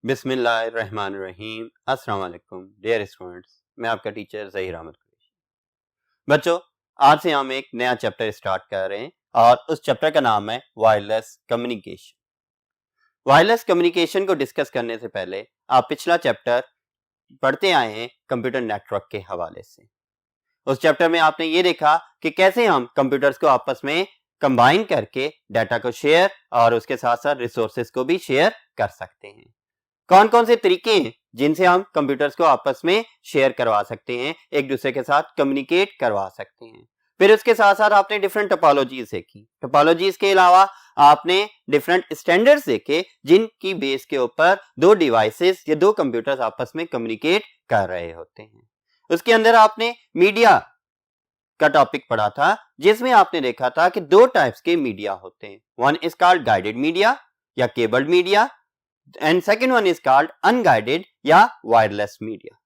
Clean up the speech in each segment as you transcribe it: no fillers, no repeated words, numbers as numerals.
बिस्मिल्लाहिर्रहमानिर्रहीम। अस्सलाम वालेकुम डियर स्टूडेंट्स, मैं आपका टीचर ज़हीर अहमद कुरैशी। बच्चों, आज से हम एक नया चैप्टर स्टार्ट कर रहे हैं और उस चैप्टर का नाम है वायरलेस कम्युनिकेशन। वायरलेस कम्युनिकेशन को डिस्कस करने से पहले आप पिछला चैप्टर पढ़ते आए हैं कंप्यूटर नेटवर्क के हवाले से। उस चैप्टर में आपने ये देखा कि कैसे हम कंप्यूटर्स को आपस में कंबाइन करके डाटा को शेयर और उसके साथ साथ रिसोर्सेज को भी शेयर कर सकते हैं। कौन कौन से तरीके हैं जिनसे हम कंप्यूटर्स को आपस में शेयर करवा सकते हैं, एक दूसरे के साथ कम्युनिकेट करवा सकते हैं। फिर उसके साथ साथ आपने डिफरेंट टोपोलॉजीज देखी। टोपोलॉजीज के अलावा आपने डिफरेंट स्टैंडर्ड्स देखे जिनकी बेस के ऊपर दो डिवाइसेस या दो कंप्यूटर्स आपस में कम्युनिकेट कर रहे होते हैं। उसके अंदर आपने मीडिया का टॉपिक पढ़ा था, जिसमें आपने देखा था कि दो टाइप्स के मीडिया होते हैं। One is called guided media या cabled media and second one is called unguided या वायरलेस मीडिया।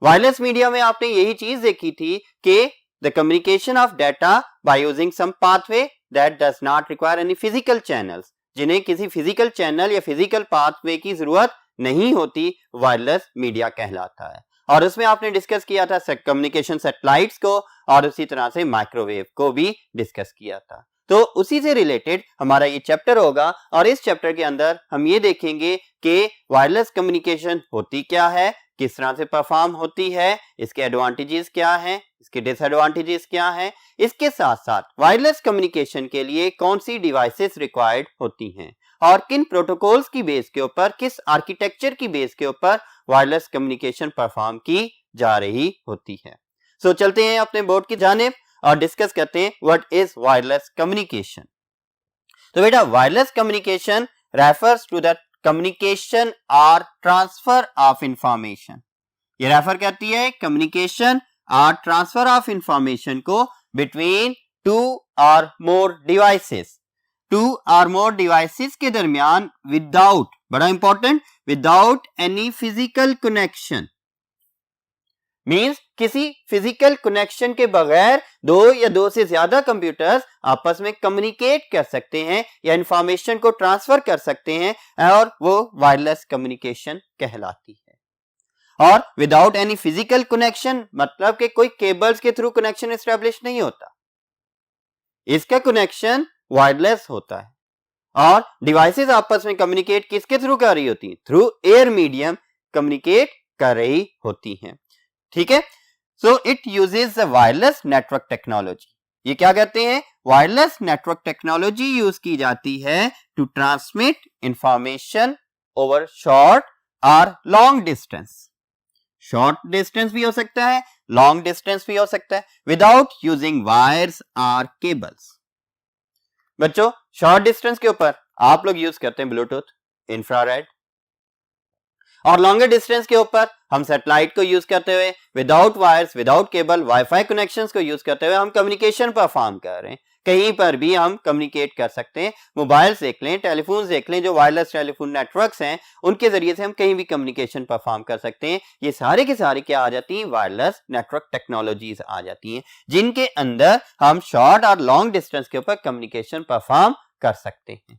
वायरलेस मीडिया में आपने यही चीज देखी थी कि the communication of data by using some pathway that does not require any physical channels, जिन्हें किसी फिजिकल चैनल या फिजिकल पाथवे की जरूरत नहीं होती, वायरलेस मीडिया कहलाता है। और उसमें आपने डिस्कस किया था कम्युनिकेशन सैटेलाइट्स को और उसी तरह से माइक्रोवेव को भी डिस्कस किया था। तो उसी से रिलेटेड हमारा ये चैप्टर होगा और इस चैप्टर के अंदर हम ये देखेंगे कि वायरलेस कम्युनिकेशन होती क्या है, किस तरह से परफॉर्म होती है, इसके एडवांटेजेस क्या हैं, इसके डिसएडवांटेजेस क्या हैं। इसके साथ साथ वायरलेस कम्युनिकेशन के लिए कौन सी डिवाइसेस रिक्वायर्ड होती हैं और किन प्रोटोकॉल्स की बेस के ऊपर, किस आर्किटेक्चर की बेस के ऊपर वायरलेस कम्युनिकेशन परफॉर्म की जा रही होती है। सो चलते हैं अपने बोर्ड की जानिब और डिस्कस करते हैं व्हाट इज वायरलेस कम्युनिकेशन। तो बेटा, wireless communication refers to the communication और ट्रांसफर ऑफ इंफॉर्मेशन। ये रेफर करती है कम्युनिकेशन और ट्रांसफर ऑफ इंफॉर्मेशन को बिटवीन टू और मोर डिवाइसेस, टू और मोर डिवाइसेस के दरमियान विदाउट, बड़ा important, without any physical connection. Means किसी फिजिकल कनेक्शन के बगैर दो या दो से ज्यादा कंप्यूटर्स आपस में कम्युनिकेट कर सकते हैं या इंफॉर्मेशन को ट्रांसफर कर सकते हैं और वो वायरलेस कम्युनिकेशन कहलाती है। और विदाउट एनी फिजिकल कनेक्शन मतलब कि कोई केबल्स के थ्रू कनेक्शन एस्टेब्लिश नहीं होता, इसका कनेक्शन वायरलेस होता है। और डिवाइसेस आपस में कम्युनिकेट किसके थ्रू कर रही होती हैं? थ्रू एयर मीडियम कम्युनिकेट कर रही होती हैं। ठीक है, so it uses the wireless network technology. ये क्या कहते हैं? वायरलेस नेटवर्क टेक्नोलॉजी यूज की जाती है to transmit information over short और लॉन्ग डिस्टेंस। शॉर्ट डिस्टेंस भी हो सकता है, लॉन्ग डिस्टेंस भी हो सकता है, विदाउट यूजिंग वायर्स और केबल्स। बच्चों, शॉर्ट डिस्टेंस के ऊपर आप लोग यूज करते हैं ब्लूटूथ, इंफ्रारेड, और लॉन्गर डिस्टेंस के ऊपर हम सैटेलाइट को यूज करते हुए without wires, without cable, wifi connections को यूज करते हुए हम कम्युनिकेशन परफॉर्म कर रहे हैं। कहीं पर भी हम कम्युनिकेट कर सकते हैं। मोबाइल्स देख लें, टेलीफोन देख लें, जो वायरलेस टेलीफोन नेटवर्क्स हैं उनके जरिए से हम कहीं भी कम्युनिकेशन परफॉर्म कर सकते हैं। ये सारे के सारे क्या आ जाती हैं? वायरलेस नेटवर्क टेक्नोलॉजीज आ जाती हैं, जिनके अंदर हम शॉर्ट और लॉन्ग डिस्टेंस के ऊपर कम्युनिकेशन परफॉर्म कर सकते हैं।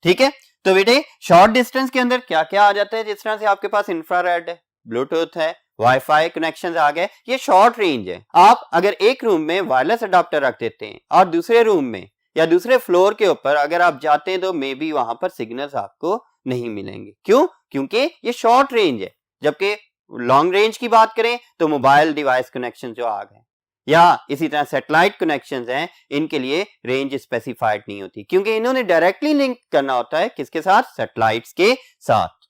ठीक है, तो बेटे शॉर्ट डिस्टेंस के अंदर क्या क्या आ जाता है? जिस तरह से आपके पास इंफ्रारेड है, ब्लूटूथ है, वाईफाई कनेक्शंस आ गए, ये शॉर्ट रेंज है। आप अगर एक रूम में वायरलेस अडॉप्टर रख देते हैं और दूसरे रूम में या दूसरे फ्लोर के ऊपर अगर आप जाते हैं तो मे बी वहां पर सिग्नल्स आपको नहीं मिलेंगे। क्यों? क्योंकि ये शॉर्ट रेंज है। जबकि लॉन्ग रेंज की बात करें तो मोबाइल डिवाइस कनेक्शन जो आ गए या इसी तरह सैटेलाइट कनेक्शंस हैं, इनके लिए रेंज स्पेसिफाइड नहीं होती, क्योंकि इन्होंने डायरेक्टली लिंक करना होता है किसके साथ? सैटेलाइट्स के साथ।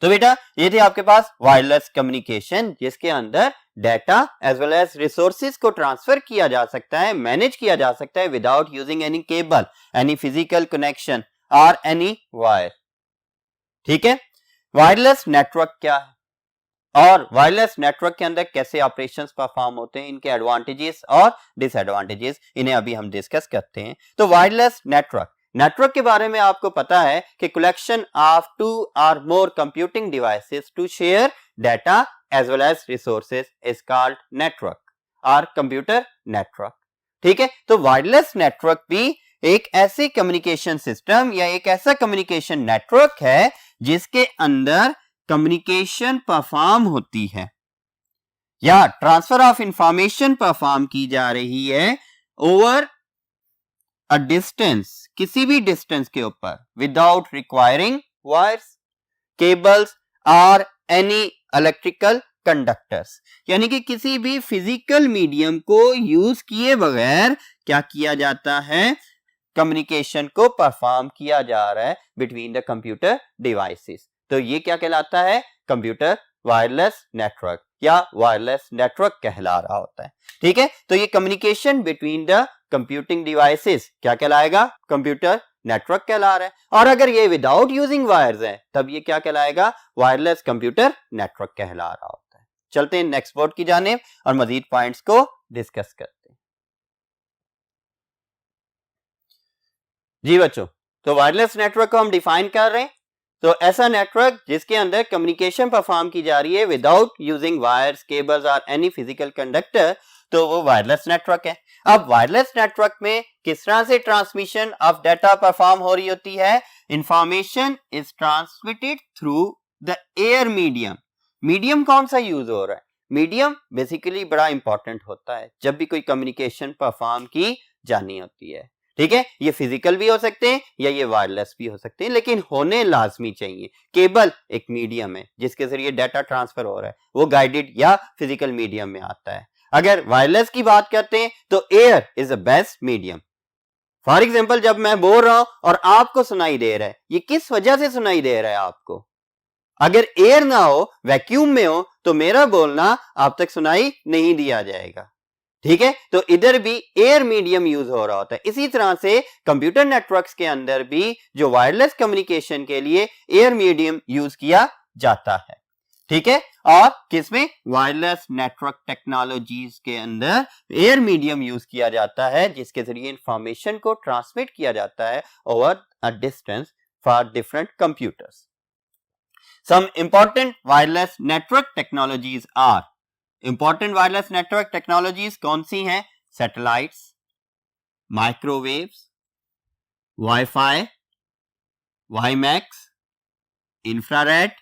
तो बेटा, ये थे आपके पास वायरलेस कम्युनिकेशन, जिसके अंदर data as well as resources को ट्रांसफर किया जा सकता है, मैनेज किया जा सकता है without using any cable, any physical connection और एनी वायर। ठीक है, वायरलेस नेटवर्क क्या है और वायरलेस नेटवर्क के अंदर कैसे ऑपरेशंस परफॉर्म होते हैं, इनके एडवांटेजेस और डिसएडवांटेजेस, इन्हें अभी हम डिस्कस करते हैं। तो वायरलेस नेटवर्क के बारे में आपको पता है कि कलेक्शन ऑफ टू और more computing devices to share data as well as resources is called network और कंप्यूटर नेटवर्क। ठीक है, तो वायरलेस नेटवर्क भी एक ऐसी कम्युनिकेशन सिस्टम या एक ऐसा कम्युनिकेशन नेटवर्क है जिसके अंदर कम्युनिकेशन परफॉर्म होती है या ट्रांसफर ऑफ इंफॉर्मेशन परफॉर्म की जा रही है ओवर अ डिस्टेंस, किसी भी डिस्टेंस के ऊपर, विदाउट रिक्वायरिंग वायर्स, केबल्स और एनी इलेक्ट्रिकल कंडक्टर्स, यानी कि किसी भी फिजिकल मीडियम को यूज किए बगैर क्या किया जाता है, कम्युनिकेशन को परफॉर्म किया जा रहा है बिटवीन द कंप्यूटर डिवाइसेस। तो ये क्या कहलाता है, कंप्यूटर वायरलेस नेटवर्क या वायरलेस नेटवर्क कहला रहा होता है। ठीक है, तो ये communication between the computing devices क्या कहलाएगा, कंप्यूटर नेटवर्क कहला रहा है। और अगर ये विदाउट यूजिंग वायर्स है तब ये क्या कहलाएगा, वायरलेस कंप्यूटर नेटवर्क कहला रहा होता है। चलते हैं नेक्स्ट बोर्ड की जानिब और मजीद पॉइंट्स को डिस्कस करते हैं। जी बच्चों, तो वायरलेस नेटवर्क को हम डिफाइन कर रहे हैं। तो ऐसा नेटवर्क जिसके अंदर कम्युनिकेशन परफॉर्म की जा रही है विदाउट यूजिंग वायर्स, केबल्स और एनी फिजिकल कंडक्टर, तो वो वायरलेस नेटवर्क है। अब वायरलेस नेटवर्क में किस तरह से ट्रांसमिशन ऑफ डाटा परफॉर्म हो रही होती है, information is transmitted through the air medium. Medium कौन सा यूज हो रहा है, मीडियम बेसिकली बड़ा इंपॉर्टेंट होता है जब भी कोई कम्युनिकेशन परफॉर्म की जानी होती है। ठीक है, ये फिजिकल भी हो सकते हैं या ये वायरलेस भी हो सकते हैं, लेकिन होने लाजमी चाहिए। केबल एक मीडियम है जिसके जरिए डाटा ट्रांसफर हो रहा है, वो गाइडेड या फिजिकल मीडियम में आता है। अगर वायरलेस की बात करते हैं तो air is the best medium. For example, जब मैं बोल रहा हूं और आपको सुनाई दे रहा है, ये किस वजह से सुनाई दे रहा है आपको, अगर एयर ना हो, वैक्यूम में हो, तो मेरा बोलना आप तक सुनाई नहीं दिया जाएगा। ठीक है, तो इधर भी एयर मीडियम यूज हो रहा होता है। इसी तरह से कंप्यूटर नेटवर्क्स के अंदर भी जो वायरलेस कम्युनिकेशन के लिए एयर मीडियम यूज किया जाता है। ठीक है, और किसमें, वायरलेस नेटवर्क टेक्नोलॉजीज के अंदर एयर मीडियम यूज किया जाता है जिसके जरिए इंफॉर्मेशन को ट्रांसमिट किया जाता है over a distance for different computers. Some important wireless network technologies are, important wireless network technologies कौन सी हैं, satellites, microwaves, wifi, WiMAX, infrared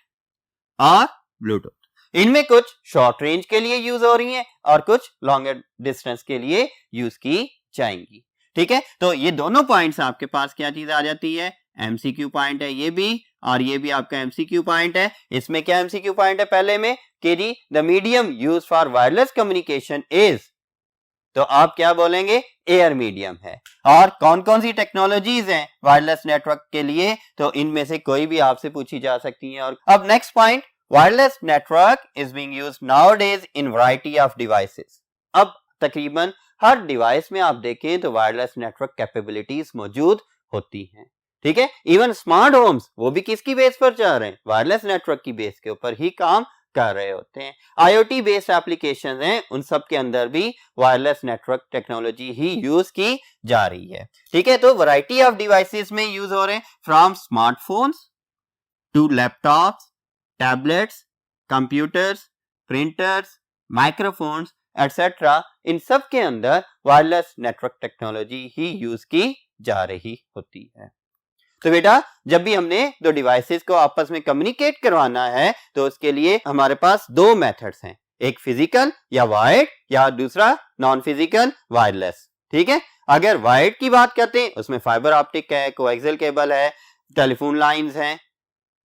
और ब्लूटूथ। इनमें कुछ शॉर्ट रेंज के लिए यूज हो रही हैं और कुछ लॉन्गर डिस्टेंस के लिए यूज की जाएंगी। ठीक है, तो ये दोनों पॉइंट्स आपके पास क्या चीज आ जाती है, एमसीक्यू पॉइंट है ये भी, और ये भी आपका एमसीक्यू पॉइंट है। इसमें क्या एमसीक्यू पॉइंट है पहले में कि जी the medium use for wireless communication is, तो आप क्या बोलेंगे, एयर मीडियम है। और कौन कौन सी टेक्नोलॉजीज हैं वायरलेस नेटवर्क के लिए, तो इनमें से कोई भी आपसे पूछी जा सकती है। और अब next point, wireless network is being used nowadays in variety of devices. अब तकरीबन हर डिवाइस में आप देखें तो वायरलेस नेटवर्क कैपेबिलिटीज मौजूद होती हैं। ठीक है, इवन स्मार्ट होम्स वो भी किसकी बेस पर चल रहे हैं, वायरलेस नेटवर्क की बेस के ऊपर ही काम कर रहे होते हैं। आईओटी बेस्ड एप्लीकेशंस हैं, उन सब के अंदर भी वायरलेस नेटवर्क टेक्नोलॉजी ही यूज की जा रही है। ठीक है, तो वैरायटी ऑफ डिवाइसेस में यूज हो रहे हैं, from smartphones to laptops, tablets, computers, printers, microphones etcetera. इन सब के अंदर वायरलेस नेटवर्क टेक्नोलॉजी ही यूज की जा रही होती है। तो बेटा, जब भी हमने दो डिवाइसेस को आपस में कम्युनिकेट करवाना है तो उसके लिए हमारे पास दो मेथड्स हैं, एक फिजिकल या वायर्ड या दूसरा नॉन फिजिकल वायरलेस। ठीक है, अगर वायर्ड की बात करते हैं उसमें फाइबर ऑप्टिक है, कोएक्सियल केबल है, टेलीफोन लाइंस हैं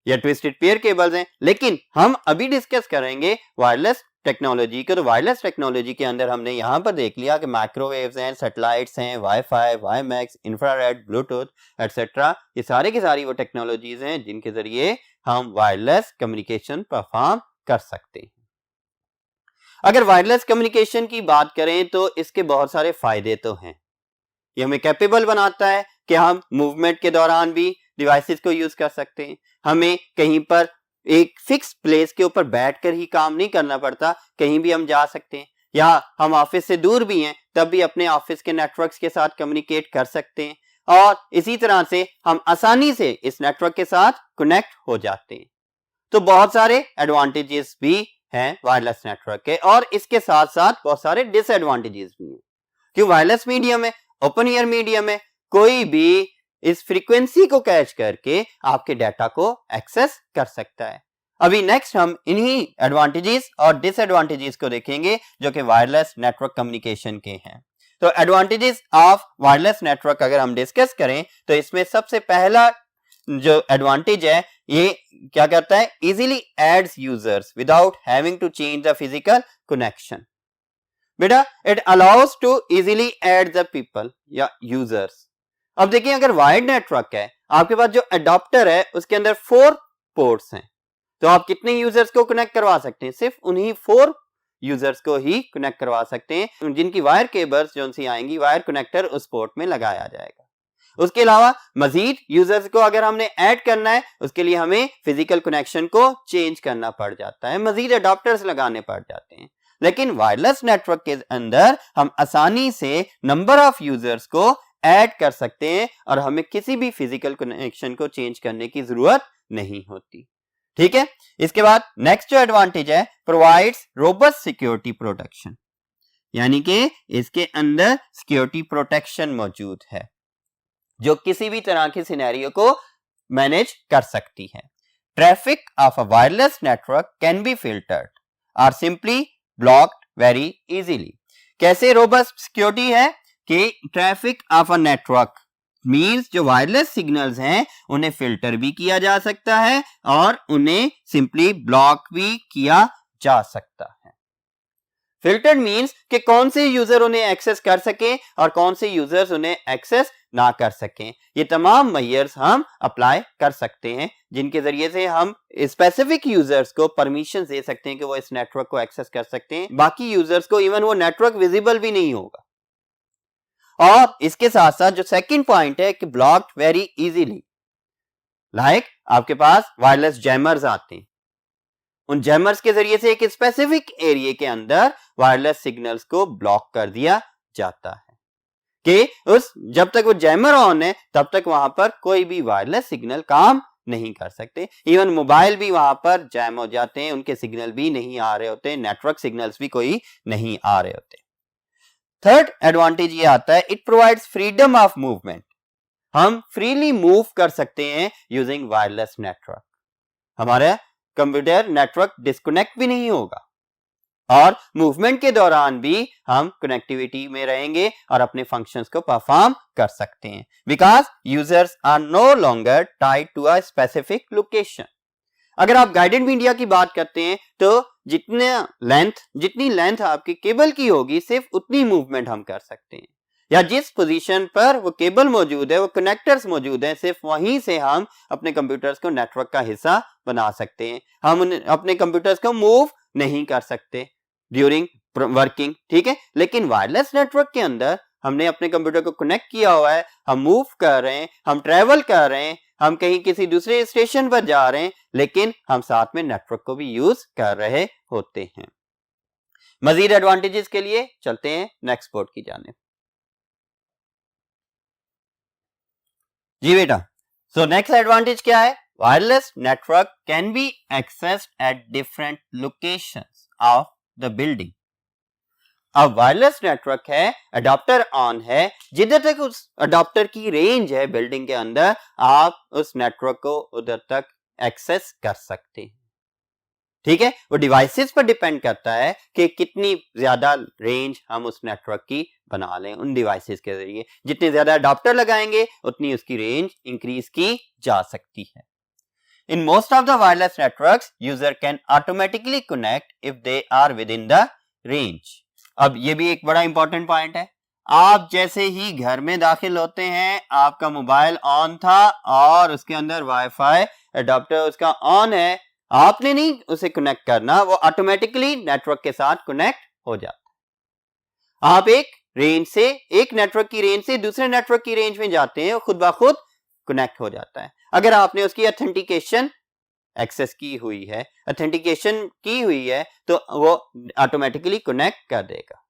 या ट्विस्टेड पेयर केबल्स हैं। लेकिन हम अभी डिस्कस करेंगे वायरलेस टेक्नोलॉजी के। तो वायरलेस टेक्नोलॉजी के अंदर हमने यहां पर देख लिया कि माइक्रोवेव्स हैं, सैटेलाइट्स हैं, wifi, WiMAX, infrared, Bluetooth etcetera, ये सारे की सारी वो टेक्नोलॉजीज हैं जिनके जरिए हम वायरलेस कम्युनिकेशन परफॉर्म कर सकते हैं। अगर वायरलेस कम्युनिकेशन की बात करें तो इसके बहुत सारे फायदे तो हैं। ये हमें कैपेबल बनाता है कि हम मूवमेंट के दौरान भी डिवाइसेस को यूज कर सकते हैं। हमें कहीं पर एक फिक्स प्लेस के ऊपर बैठकर ही काम नहीं करना पड़ता, कहीं भी हम जा सकते हैं, या हम ऑफिस से दूर भी हैं तब भी अपने ऑफिस के नेटवर्क्स के साथ कम्युनिकेट कर सकते हैं, और इसी तरह से हम आसानी से इस नेटवर्क के साथ कनेक्ट हो जाते हैं। तो बहुत सारे एडवांटेजेस भी हैं वायरलेस नेटवर्क के, और इसके साथ साथ बहुत सारे डिसएडवांटेजेस भी हैं। क्यों, वायरलेस मीडियम है, ओपन ईयर मीडियम है, कोई भी इस फ्रीक्वेंसी को कैच करके आपके डाटा को एक्सेस कर सकता है। अभी नेक्स्ट हम इन्हीं एडवांटेजेस और डिसएडवांटेजेस को देखेंगे जो कि वायरलेस नेटवर्क कम्युनिकेशन के हैं। तो एडवांटेजेस ऑफ वायरलेस नेटवर्क अगर हम डिस्कस करें तो इसमें सबसे पहला जो एडवांटेज है ये क्या करता है, easily adds users without having to change the physical connection. बेटा it allows to easily add the people या यूजर्स। अब देखिए अगर वायर्ड नेटवर्क है, आपके पास जो अडॉप्टर है उसके अंदर 4 पोर्ट्स हैं, तो आप कितने यूजर्स को कनेक्ट करवा सकते हैं, सिर्फ उन्हीं 4 यूजर्स को ही कनेक्ट करवा सकते हैं, जिनकी वायर केबल्स जो सी आएंगी वायर कनेक्टर उस पोर्ट में लगाया जाएगा। उसके अलावा मजीद यूजर्स को अगर हमने ऐड करना है उसके लिए हमें फिजिकल कनेक्शन को चेंज करना पड़ जाता है, मजीद अडॉप्टर्स लगाने पड़ जाते हैं। लेकिन वायरलेस नेटवर्क के अंदर हम आसानी से नंबर ऑफ यूजर्स को ऐड कर सकते हैं और हमें किसी भी फिजिकल कनेक्शन को चेंज करने की जरूरत नहीं होती। ठीक है, इसके बाद नेक्स्ट जो एडवांटेज है, प्रोवाइड्स रोबस्ट सिक्योरिटी प्रोटेक्शन, यानी कि इसके अंदर सिक्योरिटी प्रोटेक्शन मौजूद है जो किसी भी तरह के सिनेरियो को मैनेज कर सकती है। Traffic of a wireless network can be filtered और सिंपली ब्लॉक्ड वेरी इजीली। कैसे रोबस्ट सिक्योरिटी है कि traffic of a network means जो वायरलेस सिग्नल्स हैं उन्हें फिल्टर भी किया जा सकता है और उन्हें सिंपली ब्लॉक भी किया जा सकता है। फिल्टर्ड मींस कि कौन से यूजर उन्हें एक्सेस कर सकें और कौन से यूजर्स उन्हें एक्सेस ना कर सकें। ये तमाम मेजर्स हम अप्लाई कर सकते हैं जिनके जरिए से हम स्पेसिफिक यूजर्स को परमिशन दे सकते हैं कि वो इस नेटवर्क को एक्सेस कर सकते हैं, बाकी यूजर्स को इवन वो नेटवर्क विजिबल भी नहीं होगा। और इसके साथ साथ जो सेकंड पॉइंट है कि ब्लॉक्ड वेरी इजीली, लाइक आपके पास वायरलेस जैमर्स आते हैं, उन जैमर्स के जरिए से एक स्पेसिफिक एरिया के अंदर वायरलेस सिग्नल्स को ब्लॉक कर दिया जाता है कि उस जब तक वो जैमर ऑन है तब तक वहां पर कोई भी वायरलेस सिग्नल काम नहीं कर सकते। इवन मोबाइल भी वहां पर जैम हो जाते हैं, उनके सिग्नल भी नहीं आ रहे होते, नेटवर्क सिग्नल्स भी कोई नहीं आ रहे होते। थर्ड एडवांटेज ये आता है, it provides freedom of movement. हम फ्रीली मूव कर सकते हैं यूजिंग वायरलेस नेटवर्क। हमारा कंप्यूटर नेटवर्क डिस्कनेक्ट भी नहीं होगा और मूवमेंट के दौरान भी हम कनेक्टिविटी में रहेंगे और अपने फंक्शंस को परफॉर्म कर सकते हैं, because users are no longer tied to a specific location. अगर आप गाइडेड मीडिया की बात करते हैं तो जितनी लेंथ आपकी केबल की होगी सिर्फ उतनी मूवमेंट हम कर सकते हैं, या जिस पोजीशन पर वो केबल मौजूद है, वो कनेक्टर्स मौजूद हैं, सिर्फ वहीं से हम अपने कंप्यूटर्स को नेटवर्क का हिस्सा बना सकते हैं। हम अपने कंप्यूटर्स को मूव नहीं कर सकते ड्यूरिंग वर्किंग, ठीक है। लेकिन वायरलेस नेटवर्क के अंदर हमने अपने कंप्यूटर को कनेक्ट किया हुआ है, हम मूव कर रहे हैं, हम ट्रेवल कर रहे हैं, हम कहीं किसी दूसरे स्टेशन पर जा रहे हैं, लेकिन हम साथ में नेटवर्क को भी यूज कर रहे होते हैं। मजीद एडवांटेजेस के लिए चलते हैं नेक्स्ट पोर्ट की जानिब। जी बेटा, सो नेक्स्ट एडवांटेज क्या है? Wireless network can be accessed at different locations of the building. अब वायरलेस नेटवर्क है, अडॉप्टर ऑन है, जिधर तक उस अडॉप्टर की रेंज है बिल्डिंग के अंदर, आप उस नेटवर्क को उधर तक एक्सेस कर सकते हैं, ठीक है। वो डिवाइसेस पर डिपेंड करता है कि कितनी ज्यादा रेंज हम उस नेटवर्क की बना लें। उन डिवाइसेस के जरिए जितने ज्यादा अडॉप्टर लगाएंगे उतनी उसकी रेंज इंक्रीज की जा सकती है। In most of the wireless networks, user can automatically connect if they are within the range. अब ये भी एक बड़ा इंपॉर्टेंट पॉइंट है। आप जैसे ही घर में दाखिल होते हैं, आपका मोबाइल ऑन था और उसके अंदर वाईफाई अडॉप्टर उसका ऑन है, आपने नहीं उसे कनेक्ट करना, वो ऑटोमेटिकली नेटवर्क के साथ कनेक्ट हो जाता है। आप एक रेंज से, एक नेटवर्क की रेंज से दूसरे नेटवर्क की रेंज में जाते हैं, वो खुद ब खुद कनेक्ट हो जाता है। अगर आपने उसकी ऑथेंटिकेशन एक्सेस की हुई है, ऑथेंटिकेशन की हुई है, तो वो ऑटोमेटिकली कनेक्ट कर देगा,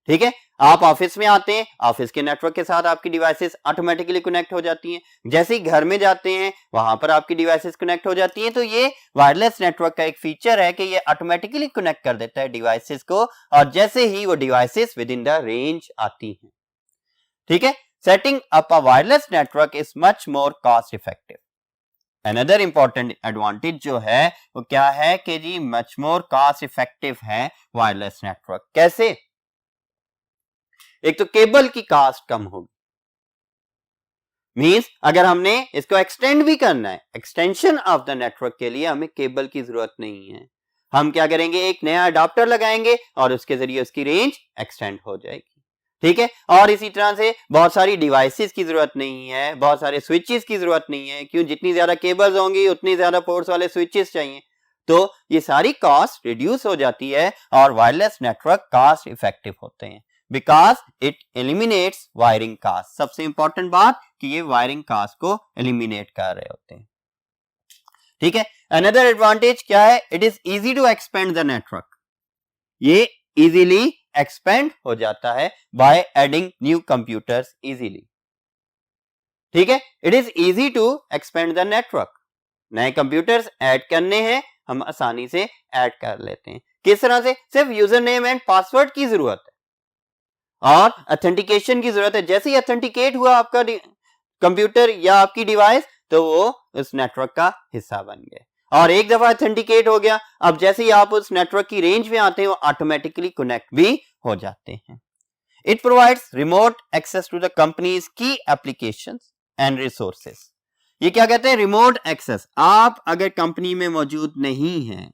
ठीक है। आप ऑफिस में आते हैं, ऑफिस के नेटवर्क के साथ आपकी डिवाइसेस ऑटोमेटिकली कनेक्ट हो जाती हैं। जैसे ही घर में जाते हैं, वहां पर आपकी डिवाइसेस कनेक्ट हो जाती हैं। तो ये वायरलेस नेटवर्क का एक फीचर है कि ये ऑटोमेटिकली कनेक्ट कर देता है डिवाइसेस को, और जैसे ही वो devices with in the range आती हैं, ठीक है। setting up a wireless network is much more cost effective. Another important advantage जो है वो क्या है कि जी much more cost effective है wireless network. कैसे? एक तो केबल की कास्ट कम होगी, मींस अगर हमने इसको एक्सटेंड भी करना है, एक्सटेंशन ऑफ द नेटवर्क के लिए हमें केबल की जरूरत नहीं है. हम क्या करेंगे, एक नया अडाप्टर लगाएंगे और उसके जरिए उसकी रेंज एक्सटेंड हो जाएगी. ठीक है, और इसी तरह से बहुत सारी डिवाइसेस की जरूरत नहीं है, बहुत सारे स्विचेस की जरूरत नहीं है. क्यों? जितनी ज्यादा केबल्स होंगी उतनी ज्यादा पोर्ट्स वाले स्विचेस चाहिए. तो ये सारी कॉस्ट रिड्यूस हो जाती है और वायरलेस नेटवर्क कॉस्ट इफेक्टिव होते हैं because it eliminates wiring cost. सबसे इंपॉर्टेंट बात कि ये वायरिंग कॉस्ट को एलिमिनेट कर रहे होते हैं. ठीक है, अनदर एडवांटेज क्या है, it is easy to expand the network. ये इजीली एक्सपेंड हो जाता है by adding new computers easily. ठीक है, it is easy to expand the network. नए कंप्यूटर्स ऐड करने हैं, हम आसानी से ऐड कर लेते हैं. किस तरह से? सिर्फ यूजर नेम एंड पासवर्ड की जरूरत है और ऑथेंटिकेशन की जरूरत है. जैसे ही ऑथेंटिकेट हुआ आपका कंप्यूटर या आपकी डिवाइस तो वो उस नेटवर्क का हिस्सा बन गए. और एक दफा ऑथेंटिकेट हो गया, अब जैसे ही आप उस नेटवर्क की रेंज में आते हैं वो ऑटोमेटिकली कनेक्ट भी हो जाते हैं. It provides remote access to the companies की एप्लीकेशंस एंड रिसोर्सेज. ये क्या कहते हैं? Remote access. आप अगर कंपनी में मौजूद नहीं हैं,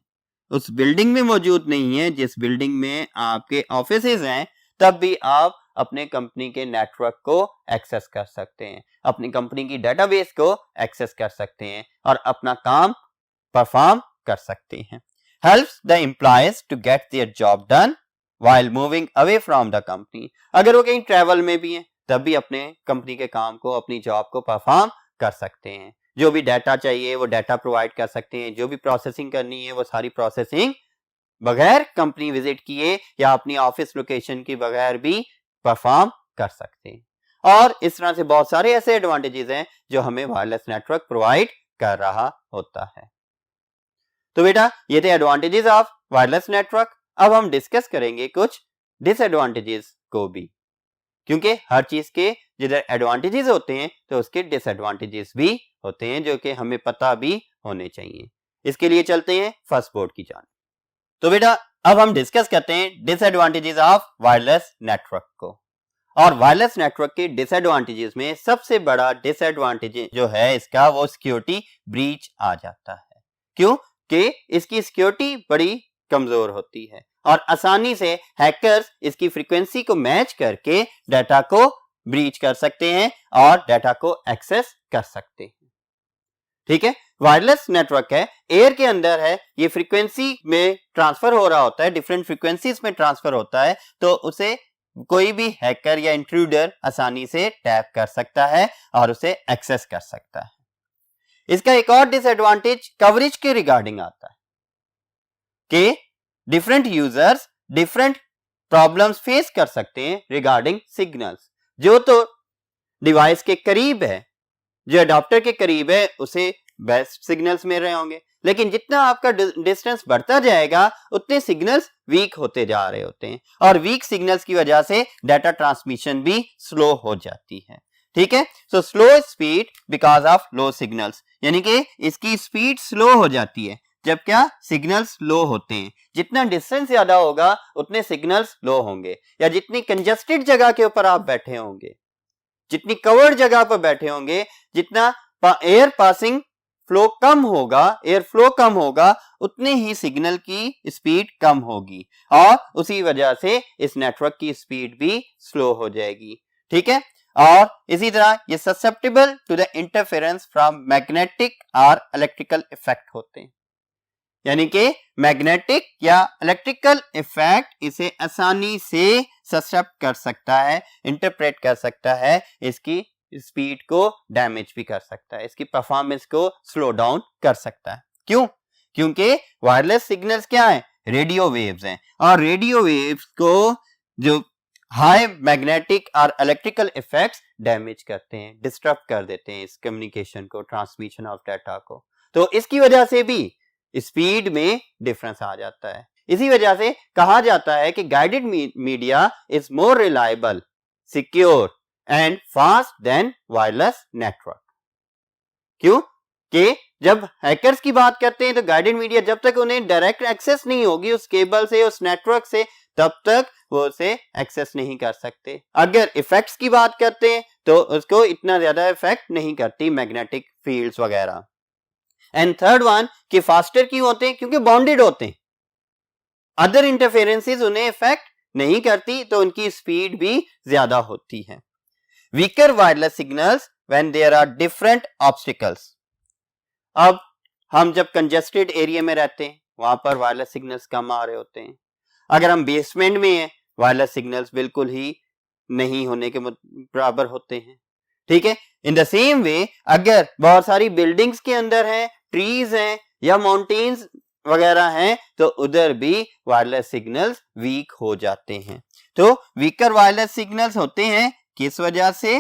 उस बिल्डिंग में मौजूद नहीं है जिस बिल्डिंग में आपके ऑफिसेज हैं, तब भी आप अपने कंपनी के नेटवर्क को एक्सेस कर सकते हैं, अपनी कंपनी की डेटाबेस को एक्सेस कर सकते हैं और अपना काम परफॉर्म कर सकते हैं. Helps the employees to get their job done while moving away from the company. अगर वो कहीं ट्रैवल में भी हैं तब भी अपने कंपनी के काम को, अपनी जॉब को परफॉर्म कर सकते हैं. जो भी डाटा चाहिए वो डाटा प्रोवाइड कर सकते हैं, जो भी प्रोसेसिंग करनी है वो सारी प्रोसेसिंग बगैर कंपनी विजिट किए या अपनी ऑफिस लोकेशन के बगैर भी परफॉर्म कर सकते हैं. और इस तरह से बहुत सारे ऐसे एडवांटेजेस हैं जो हमें वायरलेस नेटवर्क प्रोवाइड कर रहा होता है. तो बेटा ये थे एडवांटेजेस ऑफ वायरलेस नेटवर्क. अब हम डिस्कस करेंगे कुछ डिसएडवांटेजेस को भी, क्योंकि हर चीज के जिधर एडवांटेजेस होते हैं तो उसके डिसएडवांटेजेस भी होते हैं जो कि हमें पता भी होने चाहिए. इसके लिए चलते हैं फर्स्ट बोर्ड की जानिब. तो बेटा अब हम डिस्कस करते हैं डिसएडवांटेजेस ऑफ वायरलेस नेटवर्क को. और वायरलेस नेटवर्क के डिसएडवांटेजेस में सबसे बड़ा डिसएडवांटेज जो है इसका वो सिक्योरिटी ब्रीच आ जाता है. क्यों? कि इसकी सिक्योरिटी बड़ी कमजोर होती है और आसानी से हैकर्स इसकी फ्रीक्वेंसी को मैच करके डाटा को ब्रीच कर सकते हैं और डाटा को एक्सेस कर सकते हैं. ठीक है, वायरलेस नेटवर्क है, एयर के अंदर है, ये फ्रीक्वेंसी में ट्रांसफर हो रहा होता है, डिफरेंट फ्रीक्वेंसीज में ट्रांसफर होता है, तो उसे कोई भी हैकर या इंट्रूडर आसानी से टैप कर सकता है और उसे एक्सेस कर सकता है. इसका एक और डिसएडवांटेज कवरेज के रिगार्डिंग आता है कि different users different problems face कर सकते हैं रिगार्डिंग सिग्नल्स. जो तो डिवाइस के करीब है, जो अडॉप्टर के करीब है, उसे बेस्ट सिग्नल्स मिल रहे होंगे, लेकिन जितना आपका डिस्टेंस बढ़ता जाएगा उतने सिग्नल्स वीक होते जा रहे होते हैं और वीक सिग्नल्स की वजह से डाटा ट्रांसमिशन भी स्लो हो जाती है. ठीक है, so slow speed because of low signals, यानी कि इसकी स्पीड स्लो हो जाती है जब क्या सिग्नल्स लो होते हैं. जितना डिस्टेंस ज्यादा होगा उतने सिग्नल्स लो होंगे, या जितनी कंजेस्टेड जगह के ऊपर आप बैठे होंगे, जितनी कवर्ड जगह पर बैठे होंगे, जितना एयर पासिंग फ्लो कम होगा, एयर फ्लो कम होगा, उतने ही सिग्नल की स्पीड कम होगी और उसी वजह से इस नेटवर्क की स्पीड भी स्लो हो जाएगी. ठीक है, और इसी तरह ये susceptible to the interference from magnetic और इलेक्ट्रिकल इफेक्ट होते हैं, यानी कि मैग्नेटिक या इलेक्ट्रिकल इफेक्ट इसे आसानी से ससेप्ट कर सकता है, इंटरप्रेट कर सकता है, इसकी स्पीड को डैमेज भी कर सकता है, इसकी परफॉर्मेंस को स्लो डाउन कर सकता है. क्यों? क्योंकि वायरलेस सिग्नल्स क्या है? रेडियो वेव्स हैं और रेडियो वेव्स को जो हाई मैग्नेटिक और इलेक्ट्रिकल इफेक्ट्स डैमेज करते हैं, डिस्टर्ब कर देते हैं इस कम्युनिकेशन को, ट्रांसमिशन ऑफ डाटा को. तो इसकी वजह से भी स्पीड में डिफरेंस आ जाता है. इसी वजह से कहा जाता है कि guided media is more reliable, secure and fast than wireless network. क्यों? कि जब हैकर्स की बात करते हैं तो गाइडेड मीडिया जब तक उन्हें डायरेक्ट एक्सेस नहीं होगी उस केबल से, उस नेटवर्क से, तब तक वो उसे एक्सेस नहीं कर सकते। अगर इफेक्ट्स की बात करते हैं तो उसको इतना ज्यादा इफेक्ट नहीं करती मैग्नेटिक फील्ड्स वगैरह। एंड थर्ड वन कि फास्टर क्यों होते हैं? क्योंकि बाउंडेड होते हैं, अदर इंटरफेरेंसेस उन्हें इफेक्ट नहीं करती, तो उनकी स्पीड भी ज्यादा होती है। Weaker wireless signals when there are different obstacles. अब हम जब कंजेस्टेड एरिया में रहते हैं वहां पर वायरलेस सिग्नल्स कम आ रहे होते हैं। अगर हम बेसमेंट में हैं वायरलेस सिग्नल्स बिल्कुल ही नहीं होने के बराबर होते हैं। ठीक है, इन द सेम वे अगर बहुत सारी बिल्डिंग्स के अंदर हैं, ट्रीज हैं या माउंटेन्स वगैरह हैं, तो उधर भी वायरलेस सिग्नल्स वीक हो जाते हैं। तो वीकर वायरलेस सिग्नल्स होते हैं किस वजह से?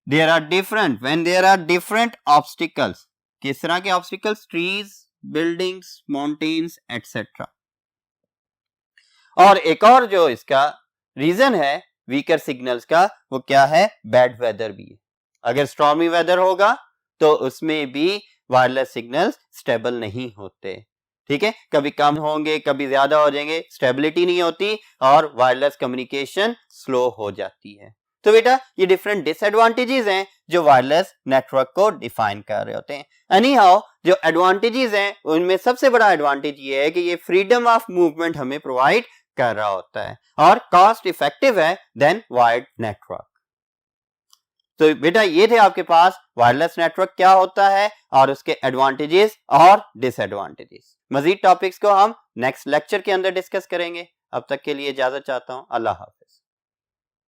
There are different when there are different obstacles. किस तरह के obstacles? Trees, buildings, mountains etcetera. और एक और जो इसका रीजन है वीकर सिग्नल्स का, वो क्या है? बैड वेदर भी है। अगर स्टॉर्मी वेदर होगा तो उसमें भी वायरलेस सिग्नल्स स्टेबल नहीं होते। ठीक है, कभी कम होंगे, कभी ज्यादा हो जाएंगे, स्टेबिलिटी नहीं होती और वायरलेस कम्युनिकेशन स्लो हो जाती है। तो बेटा ये डिफरेंट डिसएडवांटेजेस हैं जो वायरलेस नेटवर्क को डिफाइन कर रहे होते हैं। एनी हाउ जो एडवांटेजेस हैं उनमें सबसे बड़ा एडवांटेज ये है कि ये फ्रीडम ऑफ मूवमेंट हमें प्रोवाइड कर रहा होता है और कॉस्ट इफेक्टिव है देन वायर्ड नेटवर्क। तो बेटा ये थे आपके पास वायरलेस नेटवर्क क्या होता है और उसके एडवांटेजेस और डिसएडवांटेजेस। मजीद टॉपिक्स को हम नेक्स्ट लेक्चर के अंदर डिस्कस करेंगे। अब तक के लिए इजाजत चाहता हूं। अल्लाह हाफिज।